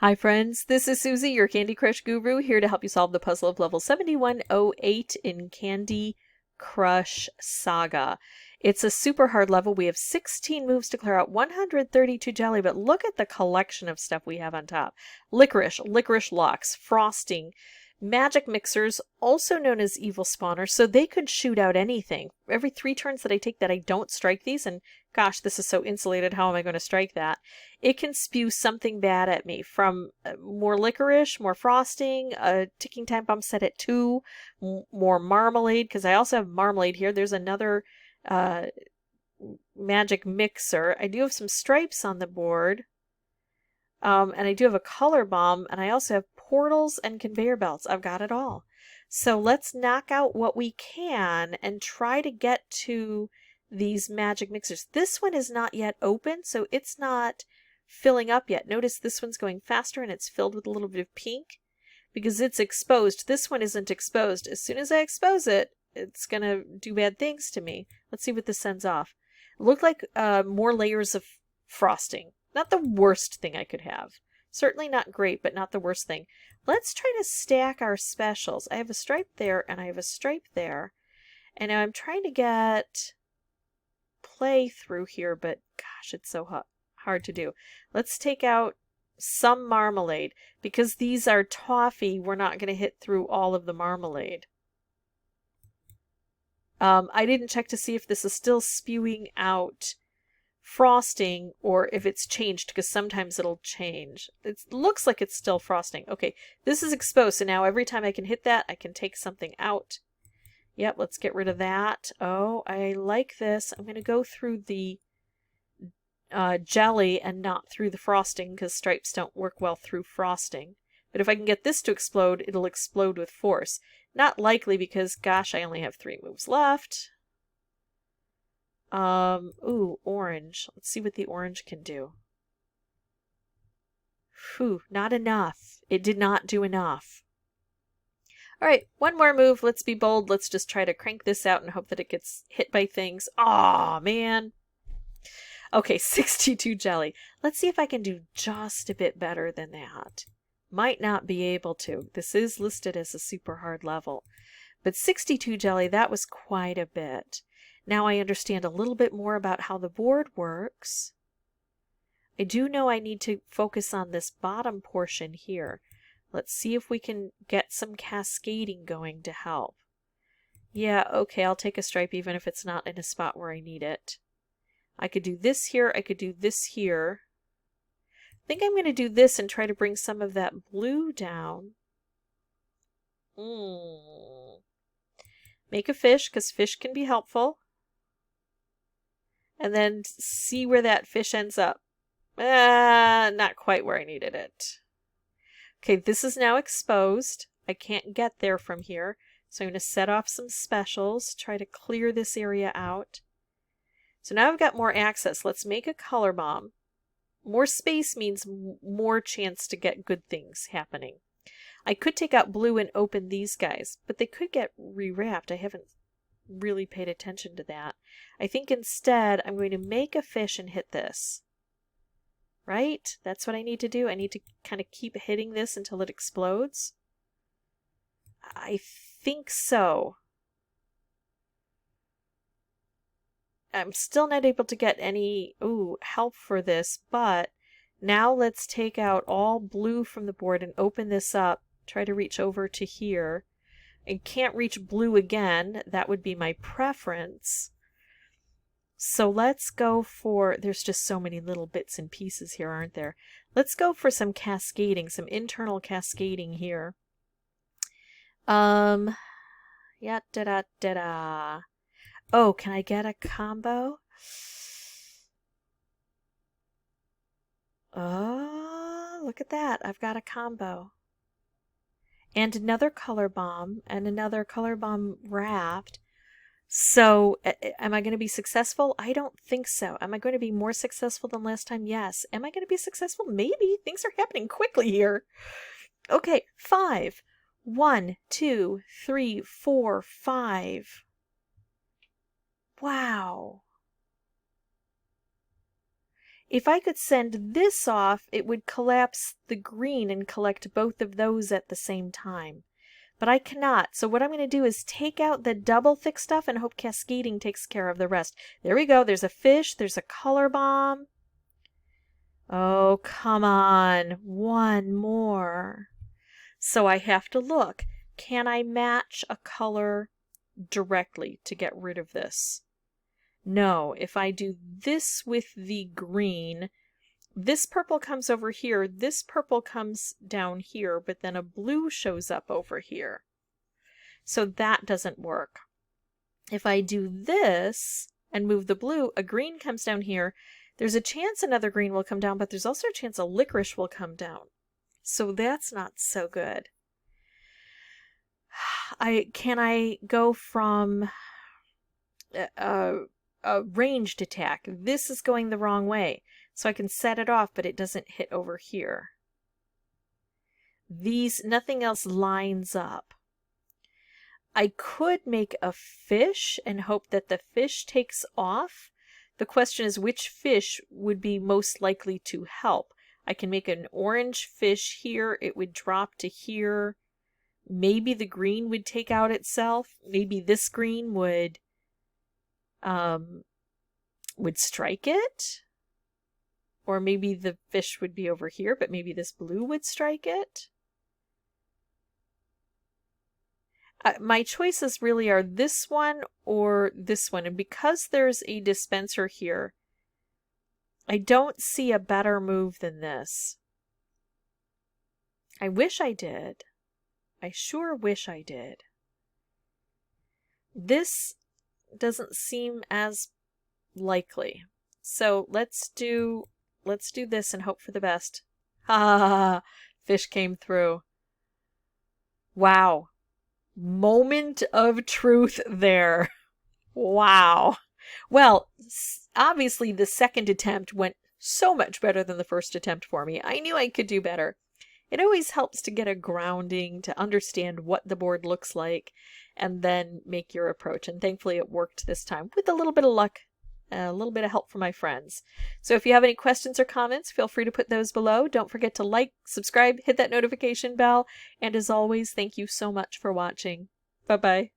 Hi friends, this is Suzy, your Candy Crush guru, here to help you solve the puzzle of level 7108 in Candy Crush Saga. It's a super hard level. We have 16 moves to clear out, 132 jelly, but look at the collection of stuff we have on top. Licorice, licorice locks, frosting, magic mixers, also known as evil spawners, so they could shoot out anything. Every 3 turns that I take that I don't strike these, and gosh, this is so insulated, how am I going to strike that? It can spew something bad at me, from more licorice, more frosting, a ticking time bomb set at 2, more marmalade, because I also have marmalade here. There's another magic mixer. I do have some stripes on the board, and I do have a color bomb, and I also have portals and conveyor belts. I've got it all. So let's knock out what we can and try to get to these magic mixers. This one is not yet open, so it's not filling up yet. Notice this one's going faster and it's filled with a little bit of pink because it's exposed. This one isn't exposed. As soon as I expose it, it's going to do bad things to me. Let's see what this sends off. It looked like more layers of frosting. Not the worst thing I could have. Certainly not great, but not the worst thing. Let's try to stack our specials. I have a stripe there and I have a stripe there. And now I'm trying to get play through here, but gosh, it's so hard to do. Let's take out some marmalade. Because these are toffee, we're not going to hit through all of the marmalade. I didn't check to see if this is still spewing out frosting or if it's changed, because sometimes it'll change. It looks like it's still frosting. Okay, this is exposed, so now every time I can hit that, I can take something out. Yep, let's get rid of that. Oh, I like this. I'm going to go through the jelly and not through the frosting, because stripes don't work well through frosting. But if I can get this to explode, it'll explode with force. Not likely, because gosh, I only have 3 moves left. Ooh, orange. Let's see what the orange can do. Phew, not enough. It did not do enough. Alright, one more move. Let's be bold. Let's just try to crank this out and hope that it gets hit by things. Aw, man. Okay, 62 jelly. Let's see if I can do just a bit better than that. Might not be able to. This is listed as a super hard level. But 62 jelly, that was quite a bit. Now I understand a little bit more about how the board works. I do know I need to focus on this bottom portion here. Let's see if we can get some cascading going to help. Yeah, okay, I'll take a stripe even if it's not in a spot where I need it. I could do this here, I could do this here. I think I'm going to do this and try to bring some of that blue down. Make a fish, because fish can be helpful. And then see where that fish ends up. Not quite where I needed it. Okay, this is now exposed. I can't get there from here. So I'm going to set off some specials, try to clear this area out. So now I've got more access. Let's make a color bomb. More space means more chance to get good things happening. I could take out blue and open these guys, but they could get rewrapped. I haven't really paid attention to that. I think instead I'm going to make a fish and hit this. Right? That's what I need to do. I need to kind of keep hitting this until it explodes. I think so. I'm still not able to get any help for this, but now let's take out all blue from the board and open this up. Try to reach over to here. I can't reach blue again. That would be my preference. So let's go for, there's just so many little bits and pieces here, aren't there? Let's go for some cascading, some internal cascading here. Yeah, da-da-da-da. Oh, can I get a combo? Oh, look at that. I've got a combo. And another color bomb, and another color bomb wrapped. So, am I going to be successful? I don't think so. Am I going to be more successful than last time? Yes. Am I going to be successful? Maybe. Things are happening quickly here. Okay, 5. 1, 2, 3, 4, 5. Wow. If I could send this off, it would collapse the green and collect both of those at the same time. But I cannot. So what I'm going to do is take out the double thick stuff and hope cascading takes care of the rest. There we go. There's a fish. There's a color bomb. Oh, come on. One more. So I have to look. Can I match a color directly to get rid of this? No. If I do this with the green, this purple comes over here, this purple comes down here, but then a blue shows up over here. So that doesn't work. If I do this and move the blue, a green comes down here. There's a chance another green will come down, but there's also a chance a licorice will come down. So that's not so good. Can I go from a ranged attack? This is going the wrong way. So I can set it off, but it doesn't hit over here. Nothing else lines up. I could make a fish and hope that the fish takes off. The question is which fish would be most likely to help. I can make an orange fish here. It would drop to here. Maybe the green would take out itself. Maybe this green would strike it. Or maybe the fish would be over here, but maybe this blue would strike it. My choices really are this one or this one. And because there's a dispenser here, I don't see a better move than this. I wish I did. I sure wish I did. This doesn't seem as likely. So let's do this and hope for the best. Ha! Fish came through. Wow. Moment of truth there. Wow. Well, obviously the second attempt went so much better than the first attempt for me. I knew I could do better. It always helps to get a grounding, to understand what the board looks like, and then make your approach. And thankfully it worked this time with a little bit of luck. A little bit of help from my friends. So if you have any questions or comments, feel free to put those below. Don't forget to like, subscribe, hit that notification bell, and as always, thank you so much for watching. Bye-bye.